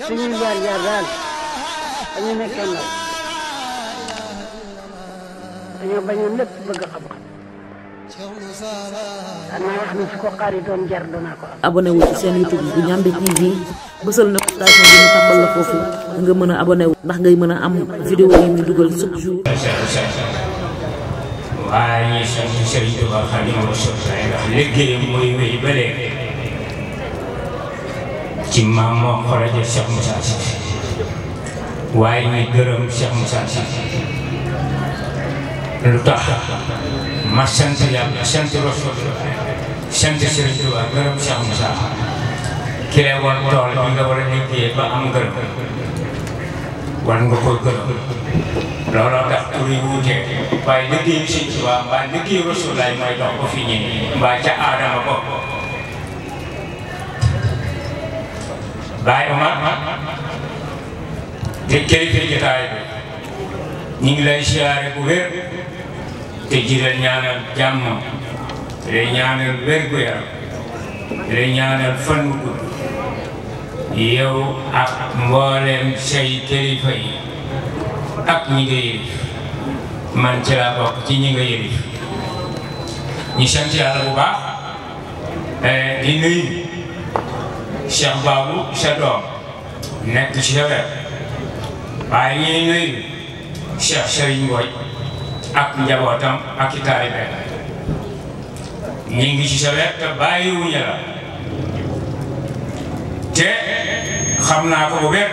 suñuy jaar-jaar daal dañu nekkee ndaw dañoo bañoon lépp bëgg xam-xam xanaa wax ni su ko xaaritoon jar danaa ko am. abonné wu ci seen YouTube bu Ndiamé TV bësal notification bi ñu tàmbal la foofu nga mën a abonné wu ndax ngay mën a am vidéo yi ñu dugal chaque jour. waaye ñuy sant Serigne Touba Xaadimu Rasuul ndax liggéeyam mooy wéy ba léegi ci maam moo xoraje Cheikh Moussa Sy waaye ñuy gërëm Cheikh Moussa Sy lu tax ma sant yàlla sant Rasuul sant Serigne Touba gërëm Cheikh Moussa ki lay woon tool bi nga war a liggéey ba am gërëm war nga koy gërëm looloo tax tur yi wuute waaye liggéeyu Sëñ Tuubaa mbaa liggéeyu Rasulullaah mooy dox ko fi ñi mbaa ca aadama bopp Baay Omar te kilifa jotaay bi ñu ngi lay siyaare bu wér te ji la ñaanal jàmm te lay ñaanal wér gu yaram te lay ñaanal fan wu gudd yow ak mboolem say kilifa yi ak ñi nga yërif man ci laa bokk ci ñi nga yërif ñu sant yàlla bu baax di nuyu Cheikh Babou sa doom nekk ci sa wet waaye ñuy nuyu Cheikh Serigne Mbodj ak njabootam ak i taalibe ñu ngi ci sa wet te bàyyiwuñu la te xam naa ko bu wér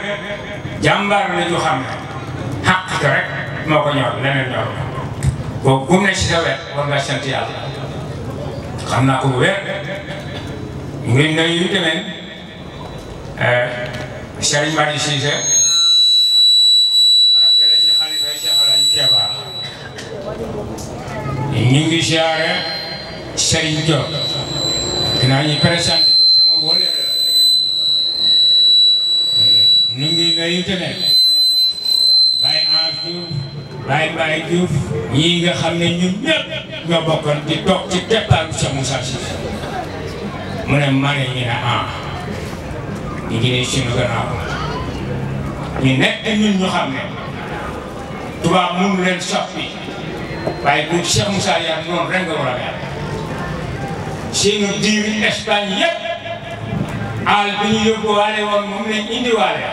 jàmbaar la ñu xam ne xàq rek moo ko ñor leneen ñor boobu bu ne ci sa wet war nga sant yàlla xam naa ko bu wér ngi nuyu tamit Serigne Madi Cissé rappelé ci xalifa Cheikh Alaji Keba ñu ngi siyaare Serigne Diop dinaa ñu présenté ko sama wóole ñu ngi nuyu tamit Baye Ange Diouf Baye Diouf ñii nga xam ne ñun ñëpp ñoo bokkoon di toog ci départu Cheikh Moussa Sy mu ne ma ne ñu ne ñu ngi ne suñu gannaaw ñu nekk ñun ñu xam ne tubaab mënu leen soppi waaye bu Cheikh Moussa yar noonu rek nga war a mel seenu diir Espagne yëpp àll bi ñu yóbbuwaale woon moom lañ indiwaale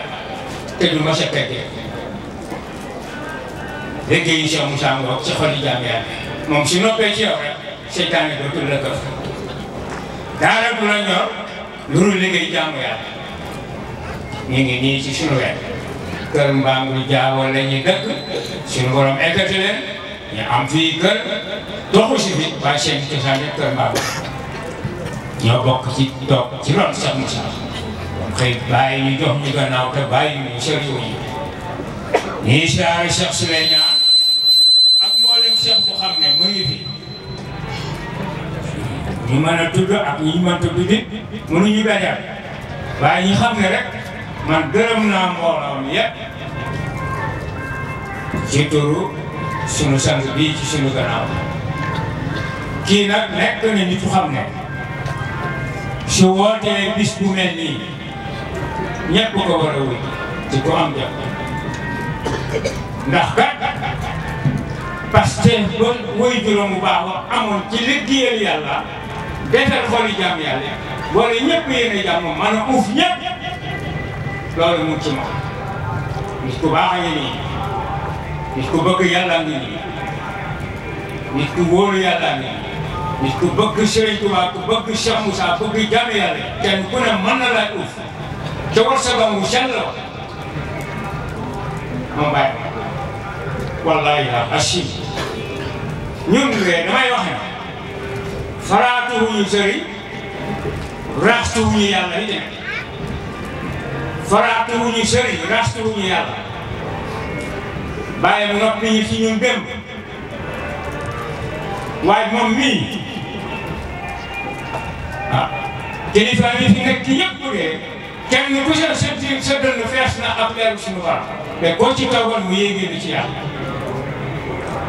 te du ma sa fekkee liggéeyu Cheikh Moussa ngoog ci xol yi jaam yàlla moom su noppee ci yow rek seytaane dootul la këf daara du la ñor lu dul liggéey jaamu yàlla ñu ngi nii ci suñu wet kër Mbangul Jaawo la ñuy dëkk suñu borom ekkati leen ñu am fii kër doxu si fi waaye seen cosaan yëpp kër Mbangul ñoo bokk ci toog ci ron Cheikh Moussa xëy bàyyi ñu jox ñu gannaaw te bàyyi ñu sëriñ yi ñii siyaare Cheikh Souleymane ak mboolem Cheikh bu xam ne mu ngi fi ñu mën a tudd ak ñi mën tudd nit mënuñu dajal waaye ñu xam ne rek man gërëm naa mbooloo mi yëpp ci turu sunu sant bii ci sunu gannaaw kii nag nekk na nit ku xam ne su wootee bis bu mel nii ñëpp ko war a wuy ci ko am jot ndax kat parce que ba woy juróom bu baax wa amoon ci liggéeyal yàlla defal xoli jàmm yàlla wala ñëpp yéen a jàmm man a uuf ñëpp loolu mu ci moom nit ku baax a ngi nii nit ku bëgg yàlla ngi nii nit ku wóolu yàlla ngi nii nit ku bëgg Serigne Touba ku bëgg Cheikh Moussa bëgg jàmm yàlla kenn ku ne mën na laa uuf te war sa doom mu sell la moom bàyyi wallahi la assi ñun de damay wax ne faraatuwuñu sëriñ raxtuwuñu yàlla yi demee faraatuwuñu sëriñ raxtuwuñu yàlla bàyyi noppi ñu ci ñun démb waaye moom mii ah kilifa yi fi nekk yëpp de kenn ku sa dënn fees na ak leeru suñu war te koo ci toogoon mu yéegee ni ci yàlla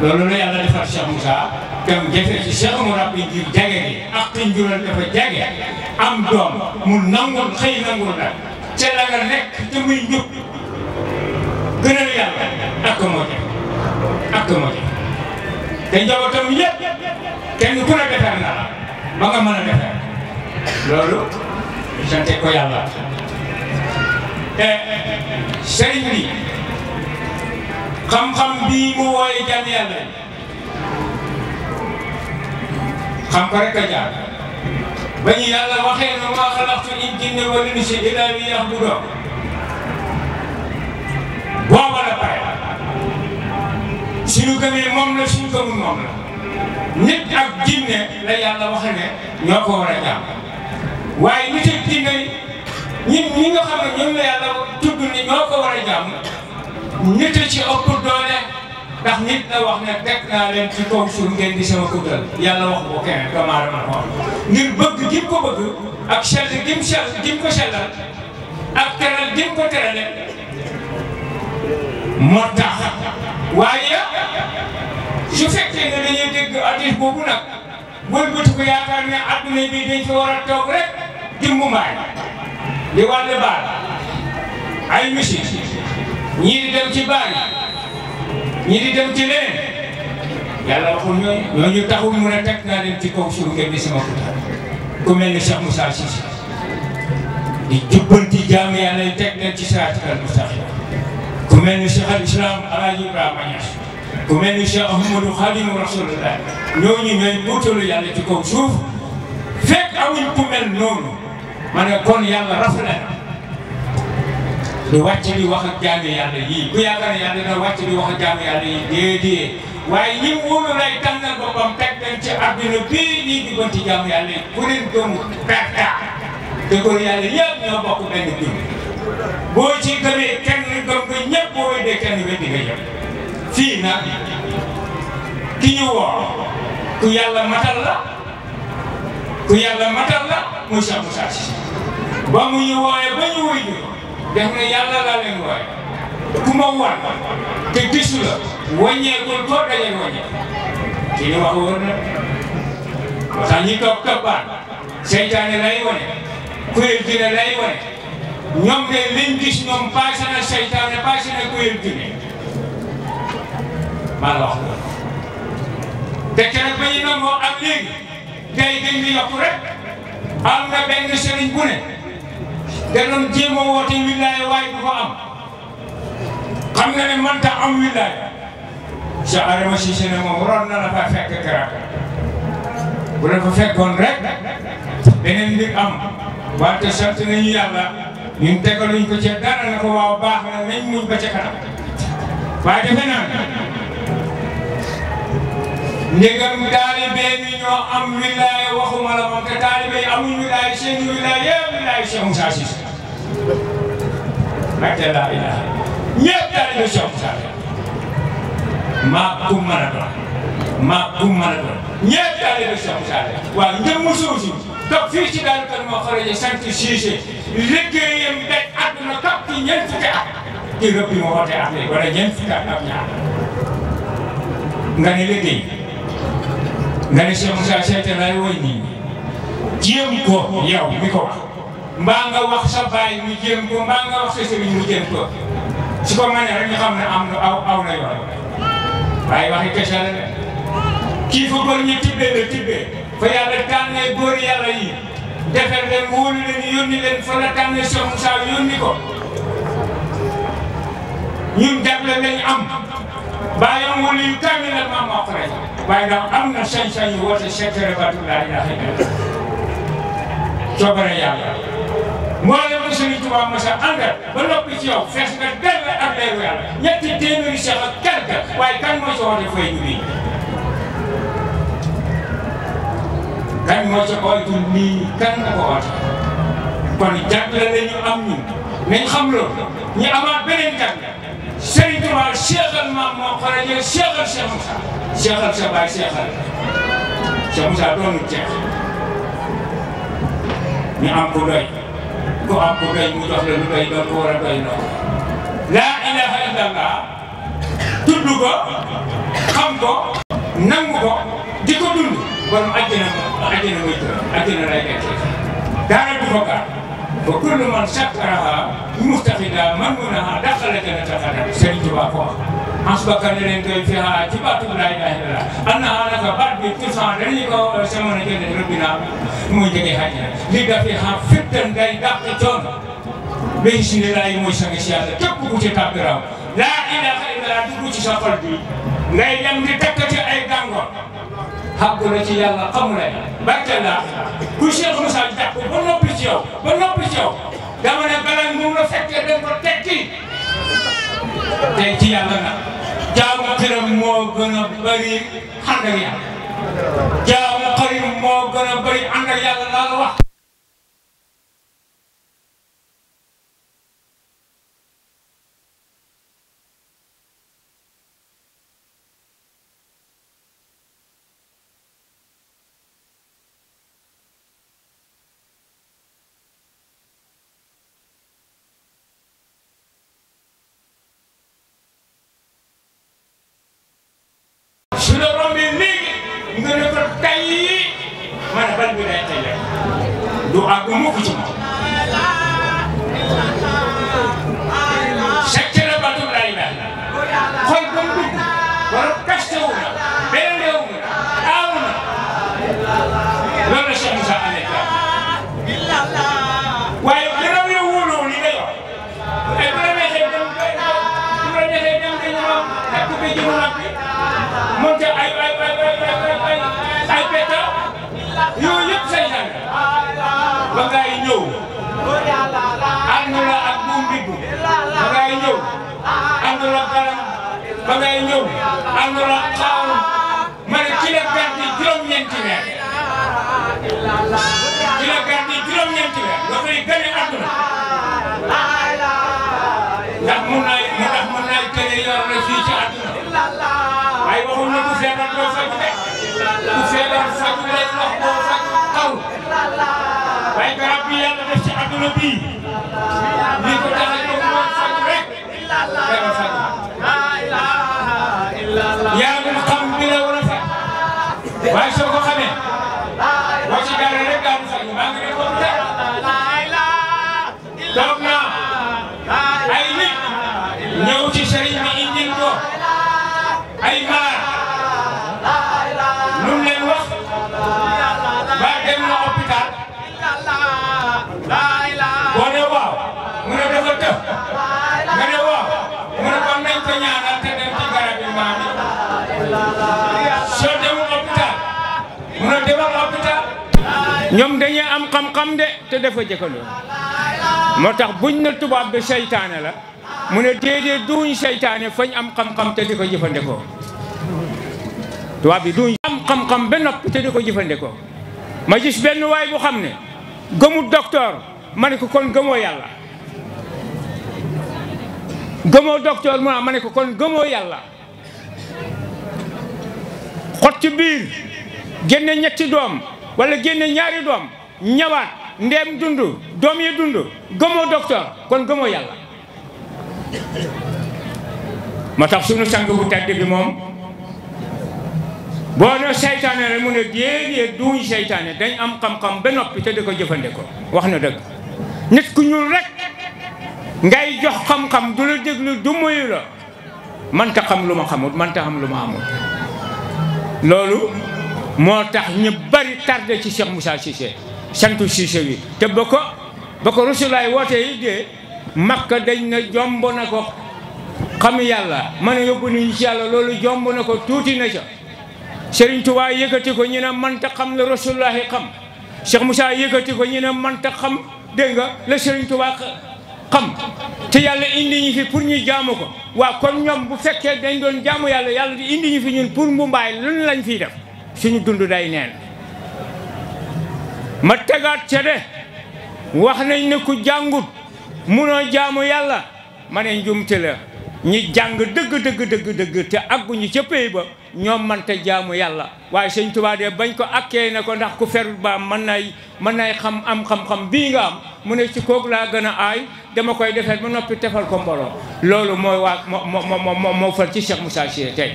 loolu la yàlla defar Cheikh Moussa dem jafe ci Cheikh mu rabbi ngir jage gi ak xiñ jural dafa jage am doom mu nangul xëy nangul nag ca la nga nekk te muy njub gënal yàlla ak moo jafe ak moo jafe te njabootam yëpp kenn ku ne defar na la ba nga mën a defar loolu sante ko yàlla te sëriñ bi xam-xam bii mu wooye jàmm yàlla xam ko rek a jaar ba ñu yàlla waxee ne maa xalaqtul jinna wal insa illaa liya'buduun booba la pare suñu gëmee moom la suñu gëmul moom la nit ak jinne la yàlla wax ne ñoo ko war a jaam waaye nit ak jinne ñi nga xam ne ñoom la yàlla tudd ni ñoo ko war a jaam nit a ci ëpp doole ndax nit la wax ne teg naa leen ci kaw suuf ngeen di sama kutal yàlla wax ko keneen kamaara ma ko ngir bëgg gi ko bëgg ak sell gi ko sellal ak teral gi ko terale moo tax waaye su fekkee ne dañuy dégg addis boobu nag wëlbati ko yaakaar ne adduna bi dañ fi war a toog rek jëmmu mbaay di wàll baal ay misi ñii di dem ci baal ñii di dem ci leneen yàlla waxul ñooñu taxul mun a teg naa leen ci kaw suuf ngeen di sama kutal ku mel ni Cheikh Moussa Cissé di jubbanti jaam yàlla yi teg leen ci siraatal mustaqiim ku mel ni Cheikh al Islam Alaaji Ibrahima Niass ku mel ni Cheikh Ahmadou Khadimu Rasulullah ñooñu ñooy wutalu yàlla ci kaw suuf fekk amuñ ku mel noonu ma ne kon yàlla rafet na du wàcc di wax ak jaamu yàlla yii ku yaakaar ne yàlla dina wàcc di wax ak jaamu yàlla yii déedéet waaye ñi wóolu lay tànnal boppam teg leen ci àdduna bii ñii di gën ci jaamu yàlla yi ku leen gëm perta te kon yàlla yëpp ñoo bokk benn dund boo ci gëmee kenn gëm nga ñëpp boo weddee kenn weddi nga jëm fii nag ki ñu woo ku yàlla matal la muy Cheikh Moussa Cissé ba mu ñu wooyee ba ñu wuy def na yàlla laa leen wooye ku ma wan te gisu la wàññeekul koo dajee wàññeeku ci ni wax wóor na moo tax ñi toog toppaan seytaane lay wane kuréel dina lay wane ñoom de liñ gis ñoom passé na seytaane passé na kuréel dina maa la wax loolu te keroog ba ñu nangoo ak léegi day gën di yokku rek am na benn sëriñ bu ne danoon jéem a woote wilaaya waaye du ko am xam nga ne mënta am wilaaya Cheikh Adama Cissé ne moom waroon na la fa fekk garab bu la fa fekkoon rek beneen mbir am wante sant nañu yàlla ñun tegaluñ ko ci dara na ko waaw baax na nañ muñ ba ca kanam waaye defe naa ndegam taalibe yi ñoo am wilaaya waxuma la moom te taalibe yi amuñ wilaaya seen wilaaya yëpp wilaaya Cheikh Moussa Cissé barke laa ilaaha ñëpp taalibe Cheikh Moussa maa kum mën a doon ñëpp taalibe Cheikh Moussa waaw njëmmu suusi toog fii ci daal kan moo xaraje sant Cissé liggéeyam daj àdduna kap ci ñeent fukki at ci rëbb bi ma woote at léegi wala ñeent fukki at ak ñaar nga ne liggéey nga ne Cheikh Moussa seete lay woy nii jéem ko yow mi ko wax mbaa nga wax sa baay mu jéem ko mbaa nga wax sa sëriñ mu jéem ko su ko mënee rek ñu xam ne am na aw na yoon waaye waxi kese la de kii fa góor ñi tibbee fa yàlla tànnee góor yàlla yi defar leen wóolu leen yónni leen fa la tànnee Cheikh Moussa yónni ko ñun jagle lañ am bàyyam wala yu kaamil la maam moo ko rek waaye ndax am na sañ-sañu woote secret batu laa ilaaha illallaah coobare yàlla moo la ko Sëriñ Tuubaa Moussa àndal ba noppi ci yow fees nga dell ak leeru yàlla ñetti téeméeri Cheikh ak quelque waaye kan moo ci woote fay ñu bii kan moo ci ooytu lii kan nga ko woote kon jagle la ñu am ñun nañ xam loolu ñu amaat beneen jagle Sëriñ Tuubaa seexal maam moo xaraje seexal Cheikh Moussa seexal sa baay seexal Cheikh Moussa doonul ceex ñu am ko doy ku am ko doy mu jox la lu doy doon ko war a doy noonu laa ilaha illallah tudd ko xam ko nangu ko di ko dund borom àjjana mooy tëral àjjana lay nekkee dara du ko gaar fa kullu man sakkaraha mustaxida man munaha daxala jannata xadan Sëriñ Tuubaa ko asbaka ne leen koy fiha ci baatu laa ilaaha illallah annaha naka baat bi tursan dañuy ko sama na jënd rabbina muy jege xajina li dafi ha fittan day dàq coon ba bismillah mooy sangi si yàlla képp ku ci tàbbiraw laa ilaaha illallah dugg ci sa xol bi ngay dem di takkati ay gàngoor xàggu la ci yàlla xamula barke la ku Cheikh Moussa jàpp ba noppi ci yow dama ne bala mu la fekkee dañ ko tekki tey ci yàlla nag jaamu këram moo gën a bëri ànd ak yàlla jaamu xarim moo gën a bëri ànd ak yàlla laa la wax su la rombee léegi nga ne ko tay ma ne bal bi day tay rek du àgg mukk ci moom secte la batu lay la xol ba mu dugg wala kaste wu na benn wu na aaw na loolu la Cheikh Moussa amee waaye gannaaw yow wóoloo li nga yor ay bu la neexee dem dañu ak ku bi jëmu nag bi monte ay peta yooyu yëpp saytaan ba ngay ñëw ànd la ak buum bibbu ba ngay ñëw ànd la galam ba ngay ñëw ànd la xaaru ma ne ci la gardi juróom-ñeenti weer ci la gardi juróom-ñeenti weer nga koy gane àdduna ndax mun naa tëye yor la fii ci àdduna waaye waxuñ ne ku feebar doo faju de ku feebar faju lay wax doo faju xaw waaye garab bi yàlla def ci àdduna bii lii ko tax a jóg mooy faju rek feebar faju yaa ngi xam bi la war a faj waaye soo ko xamee boo ci dara rek daal di faju maa ngi ne ko toog naa ay nit ñëw ci sëriñ bi indil ko ay malade lu mu leen wax ba dem na hôpital boo ne waaw mu ne dafa tëb nga ne waaw mu ne kon nañ ko ñaanal te dem ci garab yi maam yi soo demul hôpital mu ne demal hôpital ñoom dañuy am xam-xam de te dafa jëkkandoo moo tax buñ na tubaab bi seytaane la mu ne déedéet duñ seytaane fañ am xam-xam te di ko jëfandikoo tubaab bi duñ am xam-xam ba noppi te di ko jëfandikoo ma gis benn waay bu xam ne gëmul docteur ma ne ko kon gëmoo yàlla gëmoo docteur mu ma ne ko kon gëmoo yàlla xot ci biir génne ñetti doom wala génne ñaari doom ñawaat ndeem dund doom yi dund gëmoo docteur kon gëmoo yàlla moo tax sunu sang bu tedd bi moom boo ne seytaane rek mu ne déedéet duñ seytaane dañ am xam-xam ba noppi te di ko jëfandikoo wax na dëgg nit ku ñuul rek ngay jox xam-xam du la déglu du moyu la manta xam lu ma xamut manta xam lu ma amul loolu moo tax ñu bari tardé ci Cheikh Moussa Cissé santu Cissé wi te ba ko Rasulaay woote yi dee Makka dañ na jomb na ko xam yàlla mën a yóbbu nit ñi ci yàlla loolu jomb na ko tuuti na ca Serigne Touba yëkkati ko ñu ne manta xam la Rasulullahi xam Cheikh Moussa yëkkati ko ñu ne manta xam dégg nga la Serigne Touba xam te yàlla indi ñu fi pour ñu jaamu ko waaw kon ñoom bu fekkee dañ doon jaamu yàlla yàlla di indi ñu fi ñun pour mu mbaay lu lañ fiy def suñu dund day neen ma tegaat ca de wax nañ ne ku jàngut munoo jaamu yàlla ma ne njumte la ñi jàng dëgg te agguñu ca pay ba ñoom manta jaamu yàlla waaye sëñ Tuubaa de bañ ko akkee ne ko ndax ku ferul ba mën nay xam am xam-xam bii nga am mu ne ci kooku laa gën a aay dama koy defee ba noppi tefal ko mbooloo loolu mooy waa moo fal ci Cheikh Moussa Cissé tey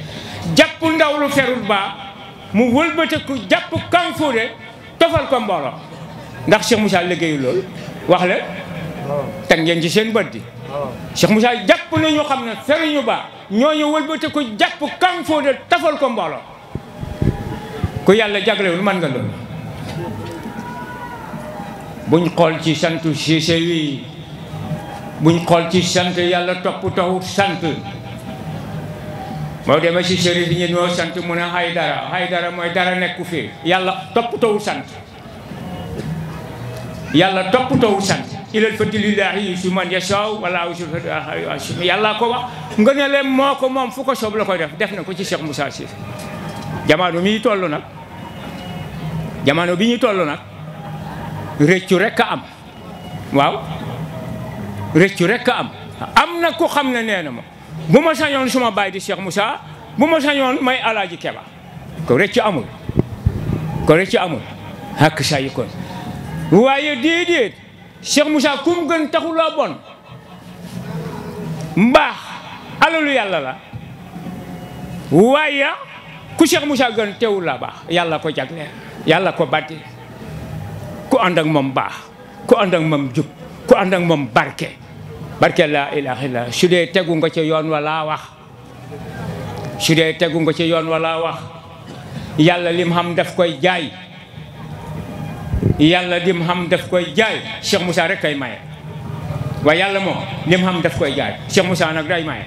jàpp ndaw lu ferul ba mu wëlbatiku jàpp Kanfouré tofal ko mbooloo ndax Cheikh Moussa liggéeyu loolu wax la teg ngeen ci seen bët di Cheikh Moussa jàpp na ñu xam ne Serigne Ba ñooñu wëlbate ko jàpp Kang Fodé tafal ko mbooloo ku yàlla jaglewul mën nga loolu buñ xool ci santu Cissé wi buñ xool ci sant yàlla topp taxut sant moo demee ci sëriñ bi ñu noo sant mu ne Haydara mooy dara nekku fii yàlla topp taxut sant yàlla topp taxut sant ilal fadlillahi yu'ti man yashaa wala yàlla ko wax nga ne leen moo ko moom fu ko soob la koy def na ko ci Cheikh Moussa Cissé jamono bi ñu toll nag rëccu rek a am waaw rëccu rek a am na ku xam ne nee na ma bu ma sañoon suma baay di Cheikh Moussa bu ma sañoon may Alaaji Keba ko rëccu amul hakk saa yi kon waaye déedéet Cheikh Moussa kum gën taxuloo bon mbaax alalu yàlla la waaye ku Cheikh Moussa gën teewul la baax yàlla ko jagleel yàlla ko bàtti ku ànd ak moom baax ku ànd ak moom jub ku ànd ak moom barke laa ilaaha illa su dee tegu nga ci yoon wala wax yàlla lim xam daf koy jaay Cheikh Moussa rek kay maye waaye yàlla moom lim xam daf koy jaay Cheikh Moussa nag day maye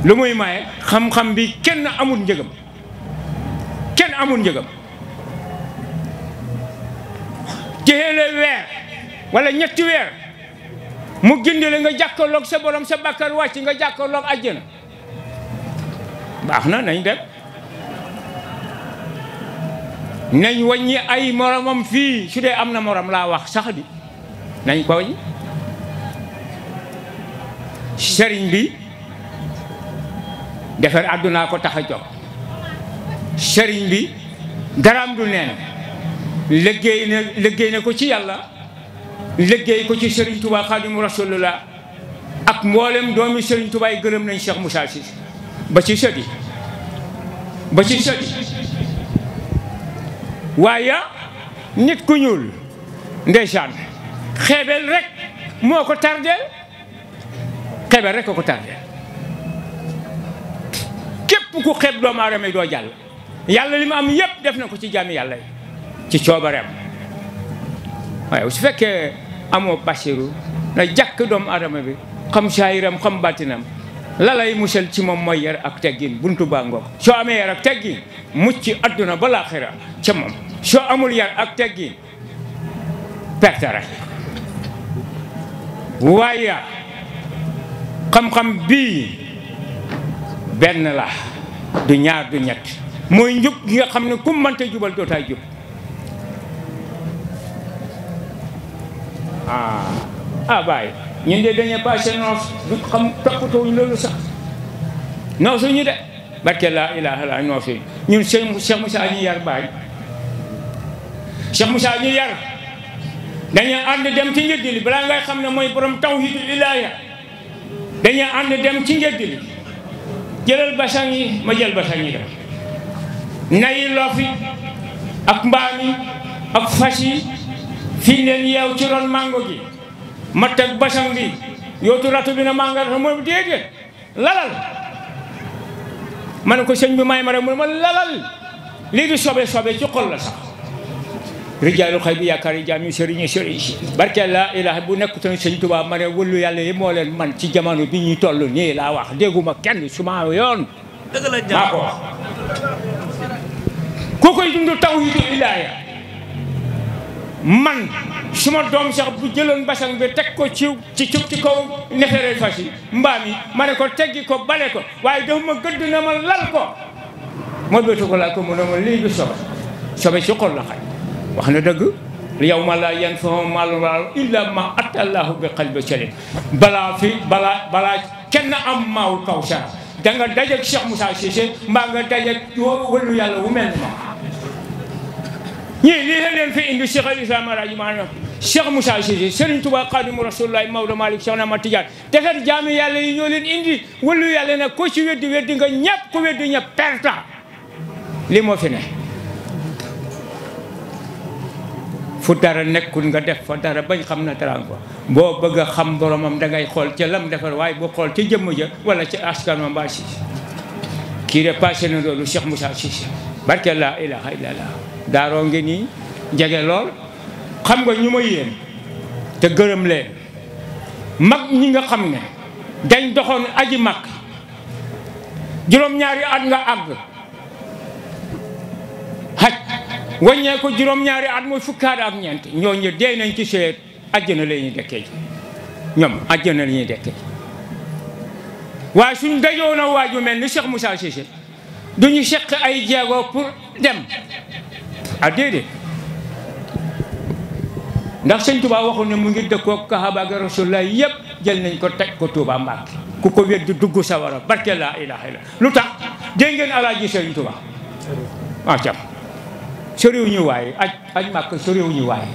lu muy maye xam-xam bi kenn amul njëgam téele weer wala ñetti weer mu gindale nga jàkkaarloog sa borom sa bàkkaar wàcc nga jàkkaarloog àjjana baax na nañ dem nañ wàññi ay moromam fii su dee am na morom laa wax sax di nañ ko wàññi sëriñ bi defar àddunaa ko tax a jóg sëriñ bi daraam du neen liggéey na ko ci yàlla liggéey ko ci Serigne Touba Xaadimu Rasulullah ak mboolem doomi Serigne Touba yi gërëm nañ Cheikh Moussa Cissé ba ci sëdi waaye nit ku ñuul ndeysaan xeebel rek moo ko tardeel xeebel rek ko tardeel képp ku xeeb doomu aadama yi doo jàll yàlla li mu am yépp def na ko ci jaami yàlla yi ci coobareem waaye su fekkee amoo basiru na jàkk doomu adama bi xam saayiram xam bàttinam la lay musal ci moom mooy yar ak teggin buntu baa ngoog soo amee yar ak teggin mucc adduna ba laaxira ca moom soo amul yar ak teggin perte rek waaye xam-xam bii benn la du ñaar du ñett mooy njub gi nga xam ne ku mënta jubal dootaay jub baay ñun de dañuy passé noos du xam toppatoo loolu sax noosuñu de barke laa ilaaha illa noosuñu ñun Cheikh Moussa ñu yar baay Cheikh Moussa ñu yar dañuy ànd dem ci njëddi li balaa ngay xam ne mooy borom tawhidul ilaaya dañuy ànd dem ci njëddi li jëlal basang yi ma jël basang yi dem nayi loofi ak mbaam yi ak fas yi fii leen yeew ci ron mango gi ma teg basang bi yootu ratu bi na mango rata mooy déedéet lalal ma ne ko sëñ bi may ma rek mu ne ma lalal lii di sobe ci xol la sax rijaalu xay bi yaakaar yi jaam yi sëriñ si barke laa ilaaha bu nekkutoon sëñ Tuubaa ma ne wëllu yàlla yi moo leen man ci jamono bi ñuy toll nii laa wax dégguma kenn suma yoon maa ko wax ku koy dund tawhidu ilaaya man suma doom sax bu jëloon basang bi teg ko ci kaw neferee fas yi mbaam yi ma ne ko teggi ko bale ko waaye dafa ma gëdd na ma lal ko ma bétu ko lal ko mu ne ma lii du sobe ci xol la xaj wax na dëgg yawma laa yanfa'u maalun wala illa ma ataa Allahu bi qalbin salim balaa kenn am maaw kaw sax da nga dajeeg Cheikh Moussa Cissé mbaa nga dajeeg wëllu yàlla wu mel ni ñii lii la leen fi indi Cheikh al Islam Alaaji maanaam Cheikh Moussa Cissé Serigne Touba Xaadimu Rasuulullaah Maodo Malick Cheikh Ahmad Tidiane defar jaami yàlla yi ñoo leen indi wëllu yàlla nag ko ci weddi nga ñëpp ko weddi ñëpp perta li moo fi ne fu dara nekkul nga def fa dara bañ xam na dara ko boo bëgg a xam boromam dangay xool ca lam defar waaye boo xool ca jëmm ja wala ca askan wa mbaa si kii de passé na loolu Cheikh Moussa Cissé barke laa ilaha illallah daaroo ngi nii jege lool xam nga ñu ma yéen te gërëm leen mag ñi nga xam ne dañ doxoon aji mag juróom-ñaari at nga àgg xaj waññee ko juróom-ñaari at mooy fukkaat ak ñeent ñooñu dee nañ ci seet àjjana la ñuy dekkee ji ñoom àjjana la ñuy dekkee waaye suñ dajoo na waaju mel ni Cheikh Moussa Cissé duñu seq ay jéego pour dem ah déedéet ndax sëñ Touba waxul ne mu ngi dëkkoo Kaaba ak Rasulullah yëpp jël nañ ko teg ko Touba Mbàkke ku ko weddi dugg sawara barke laa ilaha illa lu tax dégg ngeen alaaji sëñ Touba ah cam soriw ñu waay aj Màkka soriw ñu waay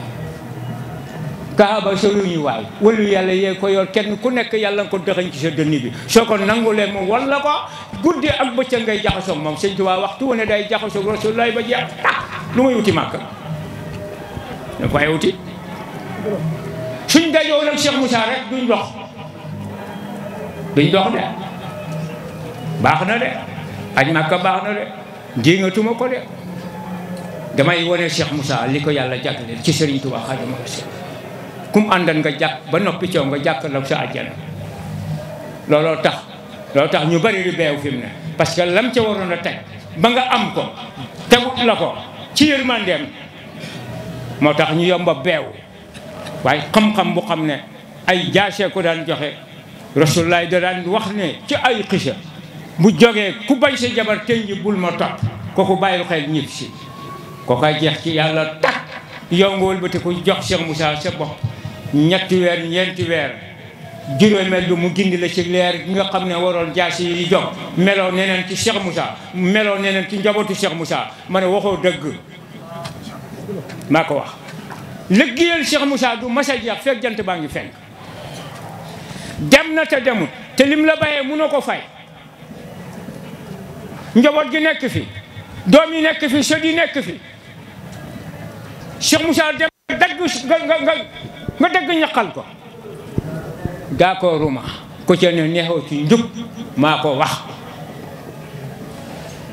Kaaba soriw ñu waay walu yàlla yee ko yor kenn ku nekk yàlla nga ko dëxañ ci sa dënn bi soo ko nangulee mu walla ko guddi ak bëccëg ngay jaxasoog moom sëñ Touba waxtu wane day jaxasoog Rasulullah ba jeex lu muy wuti Màkka da koy wuti suñ dajoo nag Cheikh Moussa rek duñ dox de baax na de aj Màkka baax na de jéngatuma ko de damay wane Cheikh Moussa li ko yàlla jàkkaleel ci Serigne Touba Xaadimu Rasuul kum àndan nga jàkk ba noppi coow nga jàkkaarloog sa àjjana looloo tax ñu bari di beew fi mu ne parce que lam ca waroon a teg ba nga am ko tegut la ko ci yërmandeem moo tax ñu yomba beew waaye xam-xam bu xam ne ay jaasee ko daan joxe Rasulullah da daan wax ne ci ay xisa bu jógee ku bañ sa jabar tey ji bul ma topp kooku bàyyil xel ñib si kooka jeex ci yàlla takk yow nga wëlbati ko jox Cheikh Moussa sa bopp ñetti weer ñeenti weer juróomeel bi mu gindi la ci leer gi nga xam ne waroon jaasi yi jox meloo neneen ci Cheikh Moussa meloo neneen ci njabootu Cheikh Moussa ma ne waxoo dëgg maa ko wax liggéeyal Cheikh Moussa du masa jeex fekk jant baa ngi fenk dem na te demut te lim la bàyyee mënoo ko fay njaboot gi nekk fi doom yi nekk fi sët yi nekk fi Cheikh Moussa dem dagg nga dagg ñaqal ko d'accord ma ku ca ne neexoo ci njub maa ko wax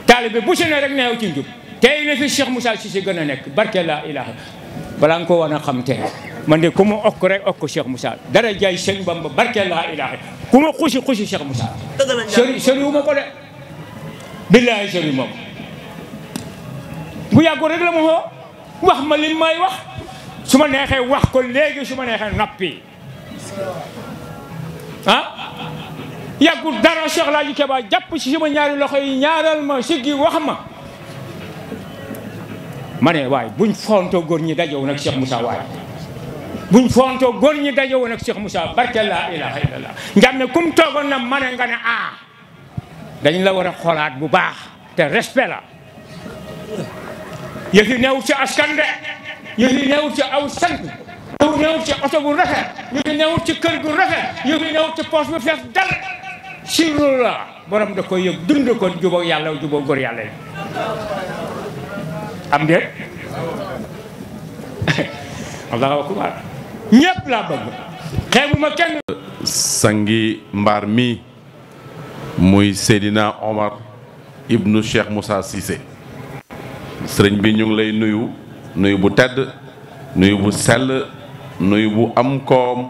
taalibe bu si ne rek neexoo ci njub tey la fi Cheikh Moussa Cissé gën a nekk barke laa ilaha balaa nga ko war a xam tey man de ku ma okk rek okk Cheikh Moussa dara jaay sëñ Bamba barke laa ilaha ku ma xusi Cheikh Moussa sëriñ wu ma ko de billaahi sëriñ moom bu yàggul rek la ma xoo wax ma li may wax su ma neexee wax ko léegi su ma neexee noppi yàggul dara Cheikh Laaji Keba jàpp ci sama ñaari loxo yi ñaaral ma siggi wax ma ne waaye buñ fontoo góor ñi dajewoon ak Cheikh Moussa waaye buñ fontoo góor ñi dajewoon ak Cheikh Moussa barke laa ilaha illallah njam ne kum toogoon na ma ne nga ne dañ la war a xoolaat bu baax te respect la yëf yi newut ci askan de yëf yi newut ci aw sant yëf yi newut ci oto bu rafet yëf yi newut ci kër gu rafet yëf yi newut ci poche bu fees dal sirru la borom da koy yëg dund ko jubóog yàlla jubóog góor yàlla yi am déet allahu akbar ñëpp laa bëgg xeebuma kenn sangi mbaar mi muy Seydina Omar ibnu Cheikh Moussa Cissé sëriñ bi ñu ngi lay nuyu bu tedd nuyu bu sell nuyu bu am koom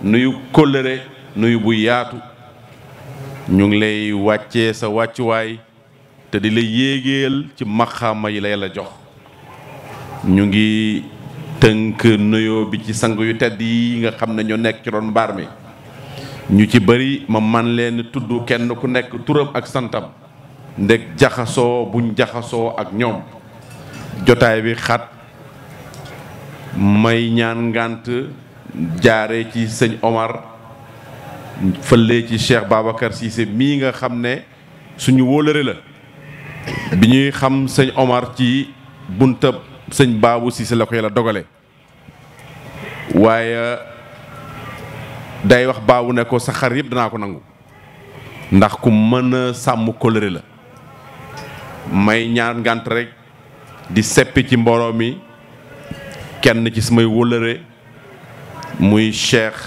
nuyu kóllëre nuyu bu yaatu ñu ngi lay wàccee sa wàccuwaay te di la yéegeel ci maxaama yi la yàlla jox ñu ngi tënk nuyoo bi ci sang yu tedd yi nga xam ne ñoo nekk ci ron mbaar mi ñu ci bëri ma man leen tudd kenn ku nekk turam ak santam ndek jaxasoo buñ jaxasoo ak ñoom jotaay bi xat may ñaan ngànt jaare ci sëñ Omar fële ci Cheikh Babacar Cissé mii nga xam ne suñu wóolëre la bi ñuy xam sëñ Omar ci buntab sëñ Babou Cissé la ko yàlla dogale waaye day wax Babou ne ko sa xar yëpp danaa ko nangu ndax ku mën a sàmm kóllëre la may ñaan ngànt rek di seppi ci mbooloo mi kenn ci samay wóllëre muy Cheikh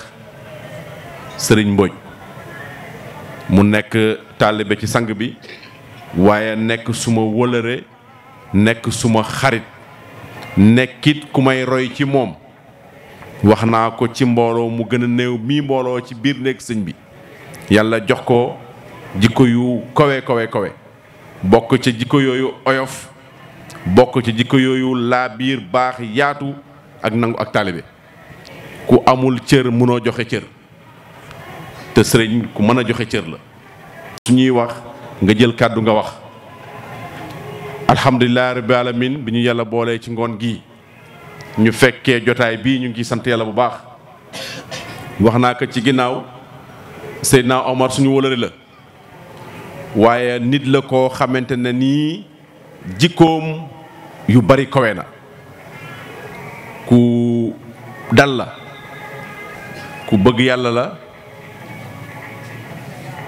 Serigne Mbodj mu nekk taalibe ci sang bi waaye nekk suma wóllëre nekk suma xarit nekkit ku may roy ci moom wax naa ko ci mbooloo mu gën a néew mii mbooloo ci biir nekk sëñ bi yàlla jox ko jikko yu kawe bokk ci jikko yooyu oyof bokk ci jikko yooyu laa biir baax yaatu ak nangu ak taalibe ku amul cër mënoo joxe cër te sëriñ ku mën a joxe cër la su ñuy wax nga jël kàddu nga wax alhamdulilah rabbil alamin bi ñu yàlla boolee ci ngoon gi ñu fekkee jotaay bii ñu ngi sant yàlla bu baax wax naa ko ci ginnaaw Seydina Omar suñu wóllëre la waaye nit la koo xamante ne nii jikkoom yu bari kawe na ku dal la ku bëgg yàlla la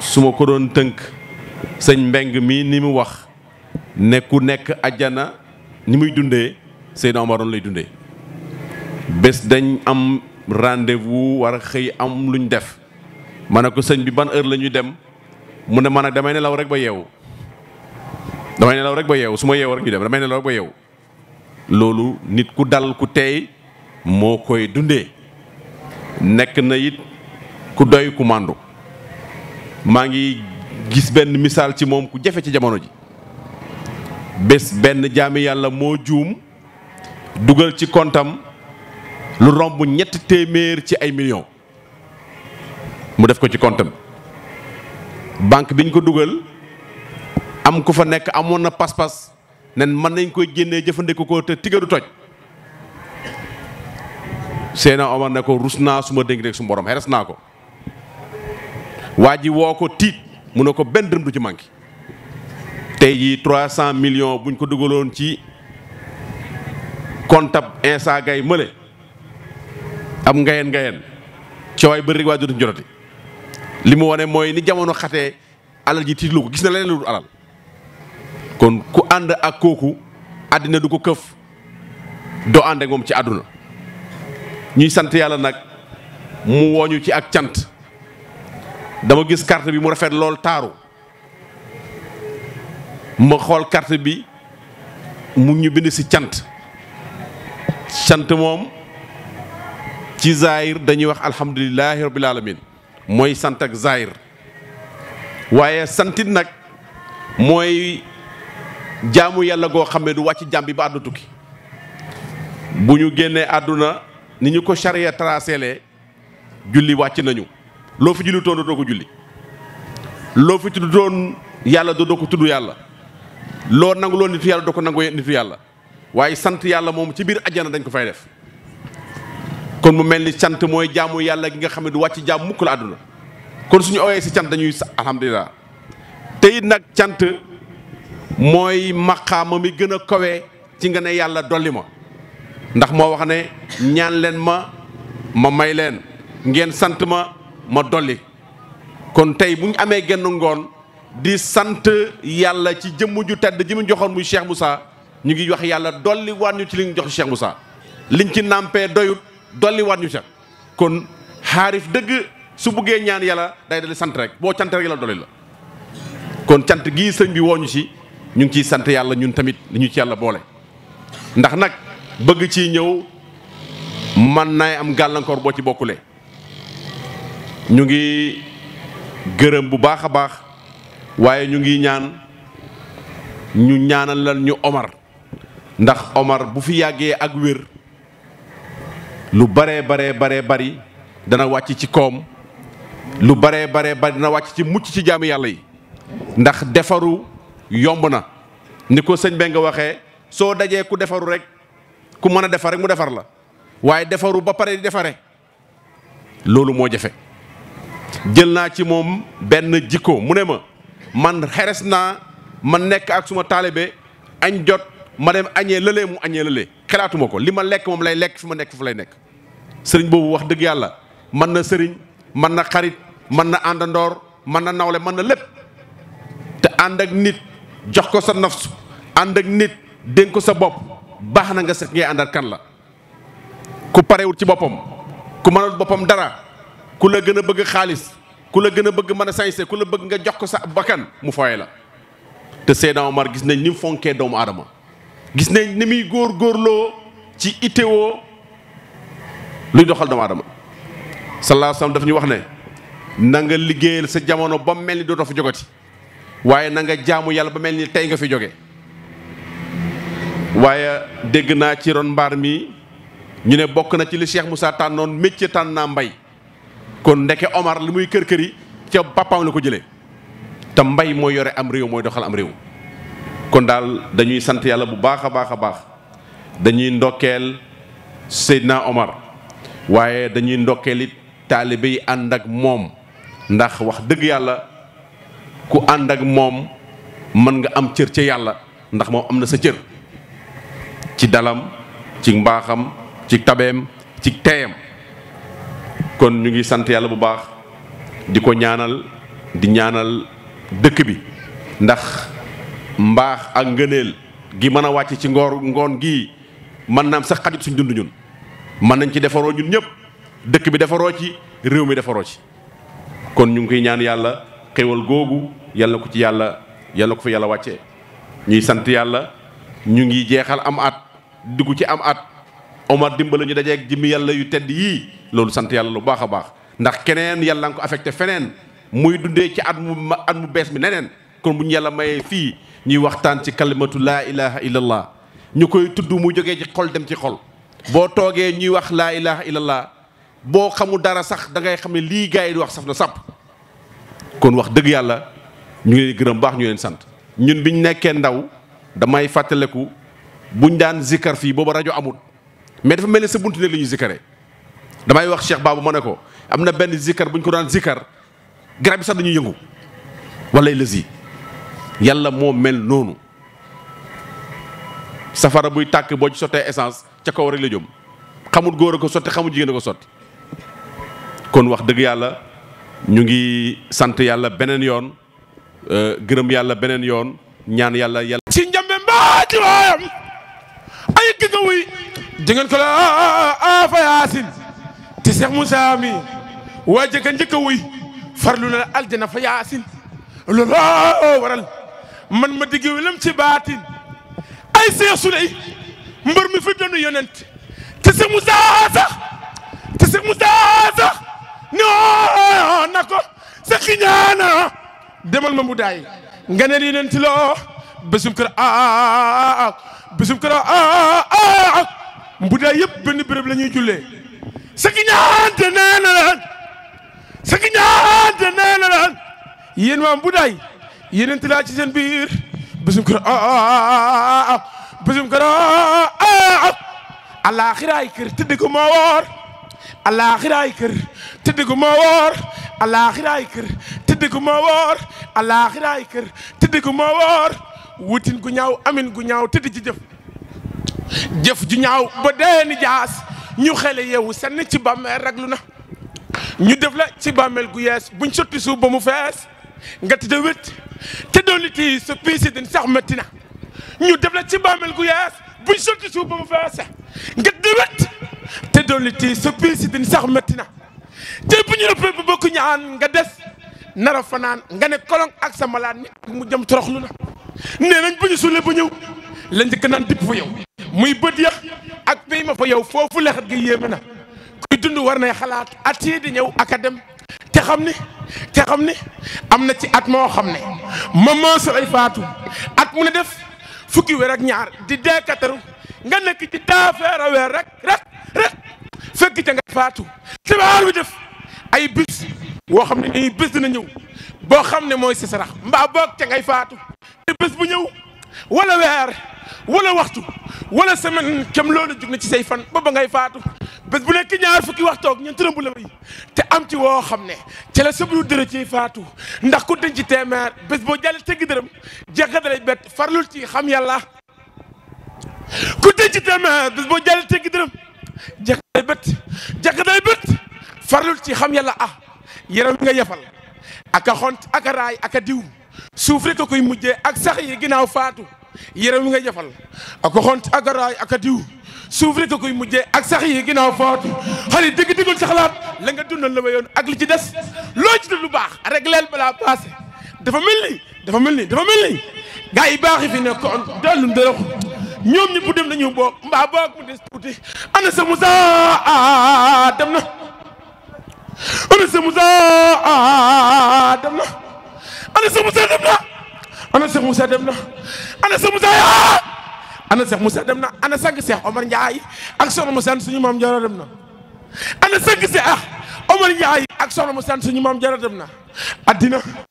su ma ko doon tënk sëñ Mbeng mii ni mu wax ne ku nekk ajjana ni muy dundee Seydina Omar doon lay dundee bés dañ am rendez-vous war a xëy am luñ def ma ne ko sëñ bi ban heure la ñuy dem mu ne man nag damay nelaw rek ba yeewu su ma yeewu rek ñu dem damay nelaw rek ba yeewu loolu nit ku dal ku teey moo koy dundee nekk na it ku doy ku màndu maa ngi gis benn misaal ci moom ku jafe ci jamono ji bés benn jaami yàlla moo juum dugal ci kontam lu romb 300 ci ay millions mu def ko ci kontam banque bi ñu ko dugal am ku fa nekk amoon na pas-pas nen mën nañ koy génnee jëfandikoo ko te tiga du toj Seydina Omar ne ko rus naa su ma dénk rek su borom xeres naa ko waa ji woo ko tiit mu ne ko benn dërëm du ci manqué tey jii 300 millions buñ ko dugaloon ci kontab Insa Gaye mële am ngayeen coowaay bëri rek waa dootuñ jotati li mu wane mooy ni jamono xatee alal ji tiitlu ko gis na leneen lu dul alal kon ku ànd ak kooku àddina du ko këf doo ànd ak moom ci àdduna ñuy sant yàlla nag mu wooñu ci ak cant dama gis carte bi mu rafet lool taaru ma xool carte bi mu ñu bind ci cant moom ci zaahir dañuy wax alhamdulilahi rabbil alamin mooy sant ak zaahir waaye santit nag mooy jaamu yàlla goo xam ne du wàcc jaam bi ba àdduna tukki bu ñu génnee àdduna ni ñu ko charia tracé julli wàcc nañu loo fi julli toon doo ko julli loo fi tudd doon yàlla doo ko tudd yàlla loo nangu loo nitu yàlla doo ko nangu nitu yàlla waaye sant yàlla moom ci biir ajjana dañ ko fay def kon mu mel ni sant mooy jaamu yàlla gi nga xam ne du wàcc jaam mukk la àdduna kon suñu owee si cant dañuy alhamdulilah te it nag cant mooy maqaama mi gën a kawe ci nga ne yàlla dolli ma ndax moo wax ne ñaan leen ma may leen ngeen sant ma dolli kon tey bu ñu amee genn ngoon di sant yàlla ci jëmm ju tedd ji mu joxoon muy Cheikh Moussa ñu ngi wax yàlla dolli waat ñu ci li ñu jox Cheikh Moussa liñ ci nàmpee doyut dolli waat ñu ca kon xaarif dëgg su buggee ñaan yàlla day dali sant rek boo cant rek yàlla dolli la kon cant gii sëñ bi wooñu ci ñu ngi ciy sant yàlla ñun tamit li ñu ci yàlla boole ndax nag bëgg ci ñëw man naay am gàllankoor boo ci bokkulee ñu ngi gërëm bu baax a baax waaye ñu ngi ñaan ñu ñaanal lan ñu Omar ndax Omar bu fi yàggee ak wér lu baree bari dana wàcc ci koom lu baree bari dana wàcc ci mucc ci jaamu yàlla yi ndax defaru yomb na ni ko sëñ be nga waxee soo dajee ku defaru rek ku mën a defar rek mu defar la waaye defaru ba pare di defare loolu moo jafe jël naa ci moom benn jikko mu ne ma man xeres naa ma nekk ak suma taalibe añ jot ma dem añee lëlee mu añee lëlee xelaatuma ko li ma lekk moom lay lekk fi ma nekk fu lay nekk sëriñ boobu wax dëgg yàlla mën na sëriñ mën na xarit mën na àndandoor mën na nawle mën na lépp te ànd ak nit jox ko sa nafsu ànd ak nit dénk ko sa bopp baax na nga set ngay àndal kan la ku parewut ci boppam ku mënal boppam dara ku la gën a bëgg xaalis ku la gën a bëgg mën a sañse ku la bëgg nga jox ko sa bakkan mu fooye la. te Seydina Omar gis nañ ni mu fonkee doomu aadama gis nañ ni muy góorgóorloo ci itewoo luy doxal doomu aadama. sallallahu alayhi wa sallam daf ñu wax ne na nga liggéeyal sa jamono ba mel ni dootoo fa jógati waaye na nga jaamu yàlla ba mel ni tey nga fi jóge. waaye dégg naa ci ron mbaar mi ñu ne bokk na ci li Cheikh Moussa tànnoon métier tànn naa mbay kon ndeke Omar li muy kër kër yi ca papaam la ko jëlee te mbay mooy yore am réew mooy doxal am réew. kon daal dañuy sant yàlla bu baax a baax a baax dañuy ndokkeel Seydina Omar waaye dañuy ndokkeel it taalibe yi ànd ak moom ndax wax dëgg yàlla ku ànd ak moom mën nga am cër ca yàlla ndax moom am na sa cër ci dalam ci mbaaxam ci tabeem ci teeyam. kon ñu ngi sant yàlla bu baax di ko ñaanal di ñaanal dëkk bi ndax mbaax ak ngëneel gi mën a wàcc ci ngoon gii mën naam sax xajut suñ dund ñun mën nañ ci defaroo ñun ñëpp dëkk bi defaroo ci réew mi defaroo ci. kon ñu ngi koy ñaan yàlla xéwal googu yàlla ko ci yàlla ko fi yàlla wàccee. ñuy sant yàlla ñu ngi jeexal am at dugg ci am at Omar dimbala ñu dajeeg jëmmi yàlla yu tedd yii loolu sant yàlla lu baax a baax ndax keneen yàlla nga ko affecté feneen muy dundee ci at mu bees mi neneen. kon bu ñu yàlla mayee fii ñuy waxtaan ci kalimatu laa ilaha illallah ñu koy tudd mu jógee ci xol dem ci xol boo toogee ñuy wax laa ilaha illallah boo xamul dara sax da ngay xam ne lii gars yi di wax saf na sàpp. kon wax dëgg yàlla ñu ngi leen gërëm baax ñu leen sant. ñun biñ nekkee ndaw damay fàttaleku buñ daan zikkar fii booba rajo amul mais dafa mel ni sa buntu nekk la ñuy zikkaree damay wax Cheikh Babou ma ne ko am na benn zikkar buñ ko daan zikkar garab yi sax dañuy yëngu walay lësi yàlla moo mel noonu safara buy tàkk boo ci sottee essence ca kaw rek la jëm xamul góor a ko sotti xamul jigéen a ko sotti. kon wax dëgg yàlla ñu ngi sant yàlla beneen yoon gërëm yàlla beneen yoon ñaan yàlla ci njambe mbaati waayam ay gi nga wuy jigéen ko la fa yaasin ci Cheikh Moussa mi waa jëkka njëkk a wuy farlu na aljana fa yaasin looloo waral man ma digg lam ci baatin ay Cheikh Souley mbër mi fi doon yonent te Cheikh Moussa sax non na ko sa xiñaana demal ma mu daay nga ne yonent loo bésum kër mbudaay yëpp benn béréb la ñuy jullee sa xiñaante nee na leen yéen waa mbudaay yonent laa ci seen biir bésum kër alaaxiraay kër tëdd ko moo woor alaaxiraay kër tëdd ko moo woor alaaxiraay kër tëdd ko moo woor alaaxiraay kër tëdd ko moo woor wutin gu ñaaw amin gu ñaaw tëdd ci jëf ju ñaaw ba deeni jaas ñu xele yeewu senn ci bàmmeel raglu na ñu def la ci bàmmeel gu yees buñ sotti suuf ba mu fees nga tëdd wét te doon ti sa piisi din sax metti na ñu def la ci bàmmeel gu yees buñ sotti suuf ba mu fees nga tëdd wét te doon ti sa piisi din sax metti na te bu ñu rëppee ba bokk ñaan nga des nara fanaan nga ne kolong ak sa malaan nit mu jëm toroxlu na nee nañ bu ñu suulee ba ñëw la njëkk naan dipp fa yow muy bët ya ak béy ma fa yow foofu lexat gi yéeme na kuy dund war nay xalaat at yii di ñëw ak a dem te xam ni am na ci at moo xam ne maman Souley faatu at mu ne def fukki weer ak ñaar di deekataru nga nekk ci taafeera weer rek fekk ca nga faatu xibaar bi def ay bis woo xam ne nii bés dina ñëw boo xam ne mooy si sarax mbaa boog ca ngay faatu te bés bu ñëw wala weer wala waxtu wala semaine kem loolu jug na ci say fan ba ngay faatu bés bu nekk ñaar fukki waxtoog ñeent tërëmbu la may te am ci woo xam ne ca la sablu dërë ciy faatu ndax ku denc ci téeméer bés boo jàll teggi dërëm jeexa dalay bett farlul ci xam yàlla ku denc ci téeméer bés boo jàll teggi dërëm jeexa dalay bett farlul ci xam yàlla yaram nga yefal aka xont aka raay aka diw suuf rek a koy mujjee ak sax yi ginnaaw faatu yaram nga yefal aka xont aka raay aka diw suuf rek a koy mujjee ak sax yi ginnaaw faatu xale dëgg dëggul sa xalaat la nga dundal la wayoon ak li ci des loo ci def lu baax rek leel balaa passé dafa mel ni gaa yi baax yi fi nekkoon dellum dërëx ñoom ñi bu dem nañu boog mbaa boog mu des tuuti ana sa Moussa dem na ana sa Moussa dem na ana sa Moussa dem na ana Cheikh Moussa dem na ana sa Moussa yaa ana Cheikh Moussa dem na ana sang Cheikh Omar Ndiaye ak soxna Moussa suñu maam Jaara dem na ana sang Cheikh Omar Ndiaye ak soxna Moussa suñu maam Jaara dem na addina